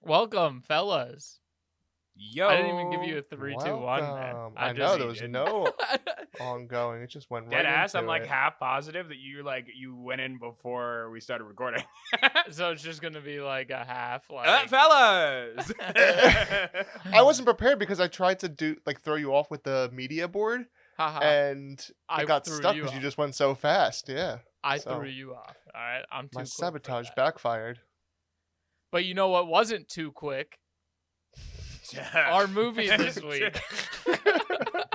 Welcome, fellas. Yo. I didn't even give you a 3, 2, 1 there. Welcome. I I just know there was no ongoing. It just went right Dead ass. into I'm like it. half positive that you went in before we started recording. So it's just gonna be like a half, Fellas. I wasn't prepared because I tried to throw you off with the media board, haha. and I it got threw stuck you because you off. just went so fast. Yeah, I so threw you off. All right, I'm too my quick for sabotage that. backfired. But you know what wasn't too quick? Our movie this week.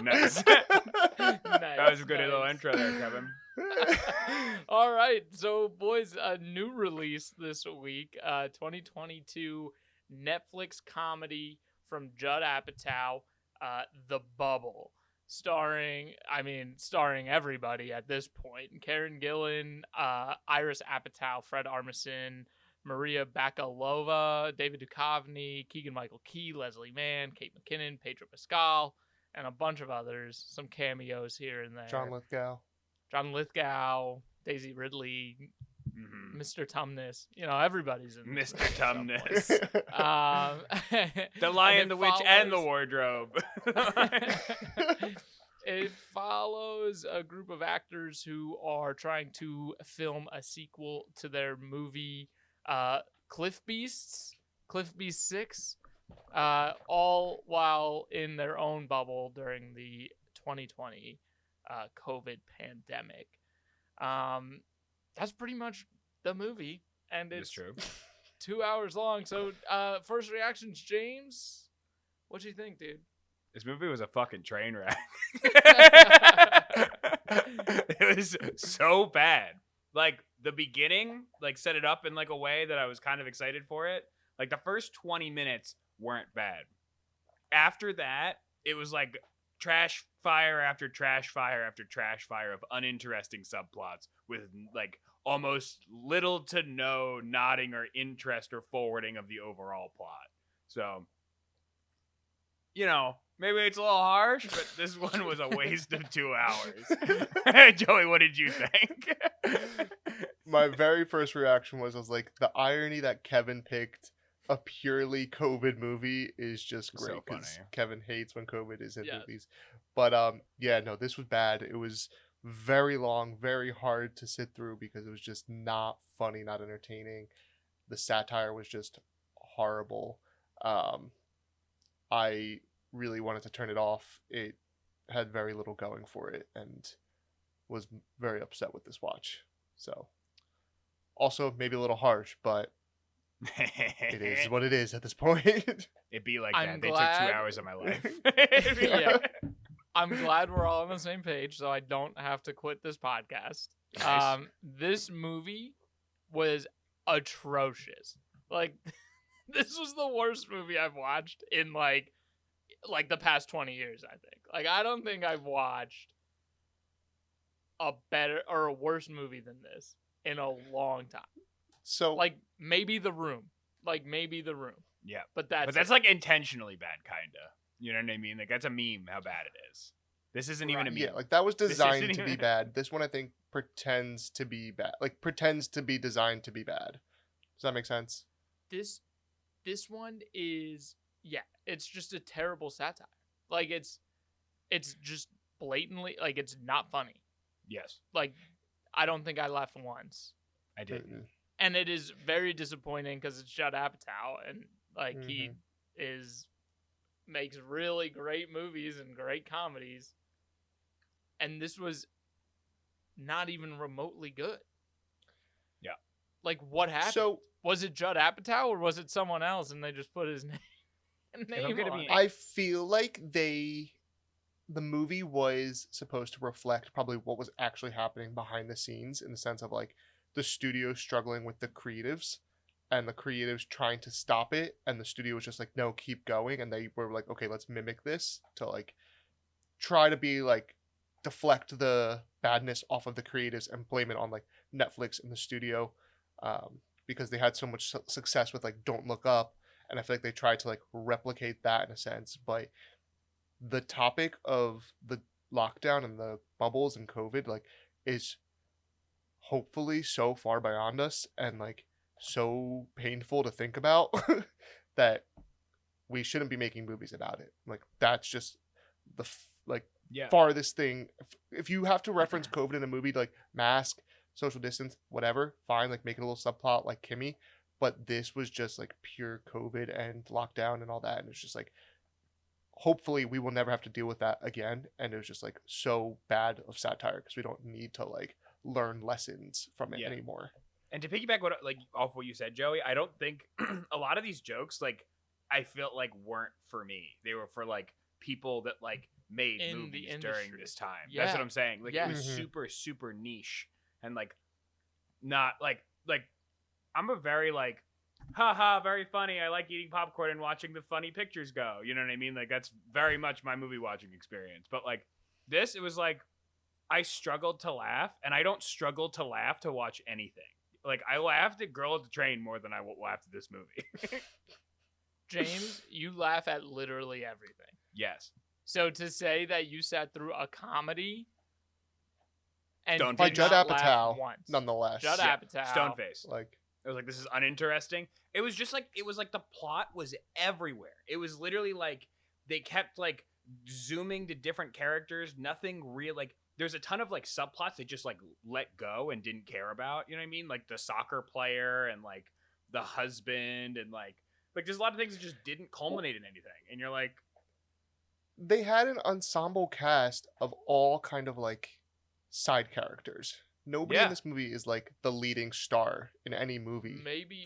Nice. That was a good little intro there, Kevin. All right, so boys, a new release this week, 2022 Netflix comedy from Judd Apatow, The Bubble, starring everybody at this point: Karen Gillan, Iris Apatow, Fred Armisen, Maria Bakalova, David Duchovny, Keegan-Michael Key, Leslie Mann, Kate McKinnon, Pedro Pascal, and a bunch of others. Some cameos here and there. John Lithgow, Daisy Ridley, Mr. Tumnus. You know, everybody's in this. Mr. Tumnus. The Lion, the Witch, and the Wardrobe. It follows a group of actors who are trying to film a sequel to their movie Cliff Beast 6, all while in their own bubble during the 2020 COVID pandemic. That's pretty much the movie, and it's true. 2 hours long. So first reactions, James, what do you think, dude? This movie was a fucking train wreck. It was so bad. Like, the beginning, like, set it up in, like, a way that I was kind of excited for it. Like, the first 20 minutes weren't bad. After that, it was, like, trash fire after trash fire after trash fire of uninteresting subplots with, like, almost little to no nodding or interest or forwarding of the overall plot. So, you know, maybe it's a little harsh, but this one was a waste of 2 hours. Joey, what did you think? My very first reaction was like, the irony that Kevin picked a purely COVID movie is just great, So because funny. Kevin hates when COVID is in Yeah. movies. But yeah, no, this was bad. It was very long, very hard to sit through because it was just not funny, not entertaining. The satire was just horrible. I really wanted to turn it off. It had very little going for it, and was very upset with this watch. So, also maybe a little harsh, but it is what it is at this point. It'd be like I'm that. They took glad- 2 hours of my life. Yeah. I'm glad we're all on the same page, so I don't have to quit this podcast. Nice. This movie was atrocious. Like, this was the worst movie I've watched in like the past 20 years, I think. Like, I don't think I've watched a better or a worse movie than this in a long time. So, Like, maybe The Room. Yeah. But that's But that's like intentionally bad, kind of. You know what I mean? Like, that's a meme how bad it is. This isn't even a meme. yeah, like that was This designed isn't to be even- bad. This one, I think, pretends to be bad. Like, pretends to be designed to be bad. Does that make sense? this one is, yeah, it's just a terrible satire. Like, it's just blatantly, like, it's not funny. Yes, Like, I don't think I laughed once. I did. Mm-mm. And it is very disappointing because it's Judd Apatow, and like he makes really great movies and great comedies, and this was not even remotely good. Yeah. Like, what happened? So, Was it Judd Apatow or was it someone else, and they just put his name gonna on be- it? I feel like the movie was supposed to reflect probably what was actually happening behind the scenes, in the sense of like the studio struggling with the creatives, and the creatives trying to stop it, and the studio was just like, no, keep going, and they were like, okay, let's mimic this to like try to be like deflect the badness off of the creatives and blame it on like Netflix and the studio, because they had so much success with like Don't Look Up, and I feel like they tried to like replicate that in a sense. But the topic of the lockdown and the bubbles and COVID like is hopefully so far beyond us, and like so painful to think about that we shouldn't be making movies about it. Like that's just the farthest thing. If you have to reference COVID in a movie, like mask, social distance, whatever, fine. Like make it a little subplot, like Kimmy. But this was just like pure COVID and lockdown and all that, and it's just like, hopefully we will never have to deal with that again. And it was just like so bad of satire because we don't need to like learn lessons from it anymore. And to piggyback off what you said, Joey, I don't think a lot of these jokes I felt like weren't for me. They were for like people that like made In the movies industry. during this time. Yeah. That's what I'm saying. Like Yeah. it was super super niche and like not like I'm a very like haha very funny. I like eating popcorn and watching the funny pictures go. You know what I mean? Like that's very much my movie watching experience. But like this, it was like I struggled to laugh, and I don't struggle to laugh to watch anything. Like I laughed at Girl at the Train more than I laughed at this movie. James, you laugh at literally everything. Yes. So to say that you sat through a comedy and Stone did By Judd not laugh Apatow, once. nonetheless. Judd Apatow. Stoneface. Like It was like, this is uninteresting. It was just like, it was like the plot was everywhere. It was literally like they kept like zooming to different characters. Nothing real. Like there's a ton of like subplots they just like let go and didn't care about. You know what I mean? Like the soccer player and like the husband and like there's a lot of things that just didn't culminate in anything. And you're like, they had an ensemble cast of all kind of like side characters. Nobody in this movie is like the leading star in any movie. Maybe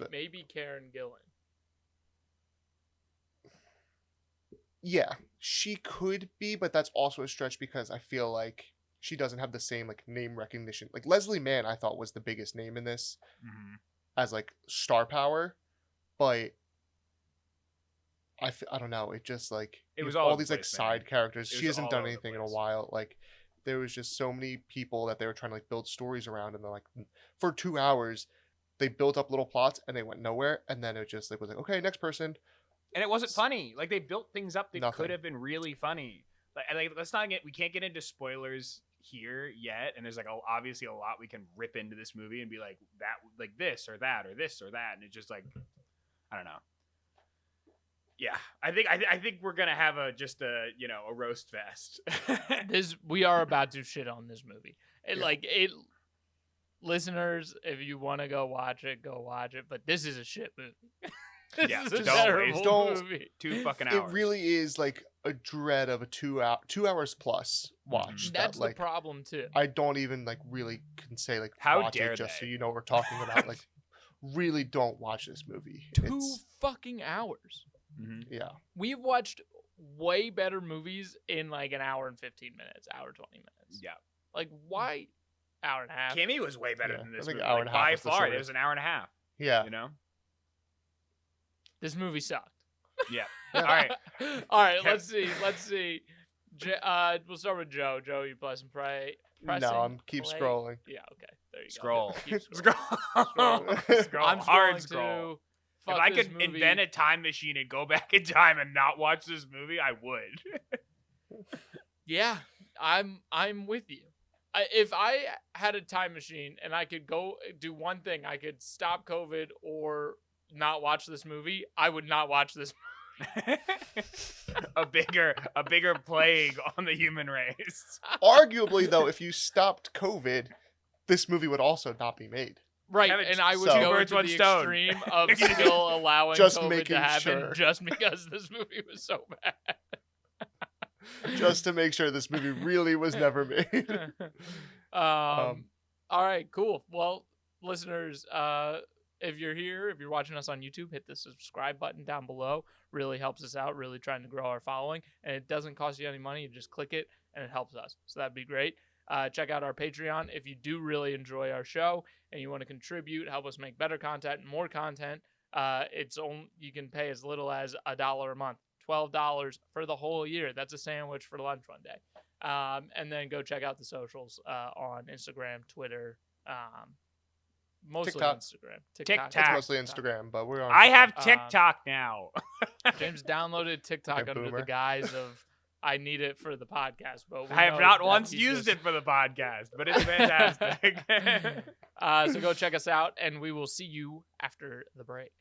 Karen Gillan. Yeah, she could be, but that's also a stretch because I feel like she doesn't have the same like name recognition. Like Leslie Mann, I thought was the biggest name in this as like star power, but I don't know. It just like it was all these like side characters. She hasn't done anything in a place. while. Like there was just so many people that they were trying to like build stories around, and they're like for 2 hours they built up little plots and they went nowhere, and then it just like was like, okay, next person. And it wasn't funny. Like they built things up that Nothing. could have been really funny. Like let's not we can't get into spoilers here yet. And there's like obviously a lot we can rip into this movie and be like that, like this or that or this or that, and it's just like I don't know. Yeah, I think we're gonna have a roast fest. We are about to shit on this movie. Listeners, if you want to go watch it, go watch it. But this is a shit movie. This is a terrible movie. 2 fucking hours. It really is like a dread of a 2 hours plus watch. That's like, the problem too. I don't even like really can say like how watch dare it just they? so you know what we're talking about. Like really don't watch this movie. 2 fucking hours. Mm-hmm. Yeah. We've watched way better movies in like an hour and 15 minutes, hour 20 minutes. Yeah. Like why hour and a half? Kimmy was way better than this I think movie. hour and a half by was the far, shortest. it was an hour and a half. Yeah. You know? This movie sucked. Yeah. All right. All right, let's see. We'll start with Joe. Joe, you pressing play? No, I'm keep play? scrolling. Yeah, okay. There you Scroll. go. Keep Scroll. Scroll. I'm Hard scrolling scroll. too. Fuck If I this could movie. invent a time machine and go back in time and not watch this movie, I would. Yeah, I'm with you. If I had a time machine and I could go do one thing, I could stop COVID or not watch this movie, I would not watch this movie. a bigger plague on the human race. Arguably, though, if you stopped COVID, this movie would also not be made. Right, Kevin, and I would so- go Birds, to one the stone. extreme of still allowing Just COVID making to happen sure. just because this movie was so bad. Just to make sure this movie really was never made. All right, cool. Well, listeners, if you're here, if you're watching us on YouTube, hit the subscribe button down below. Really helps us out, really trying to grow our following. And it doesn't cost you any money. You just click it and it helps us. So that'd be great. Check out our Patreon if you do really enjoy our show and you want to contribute, help us make better content and more content. You can pay as little as $1 a month, $12 for the whole year. That's a sandwich for lunch one day. And then go check out the socials on Instagram, Twitter, mostly TikTok. Instagram. TikTok. It's mostly Instagram, but we're on. I have TikTok. TikTok now. James downloaded TikTok Okay, under boomer. the guise of I need it for the podcast, but we I have know not that once he used just- it for the podcast, but it's fantastic. So go check us out, and we will see you after the break.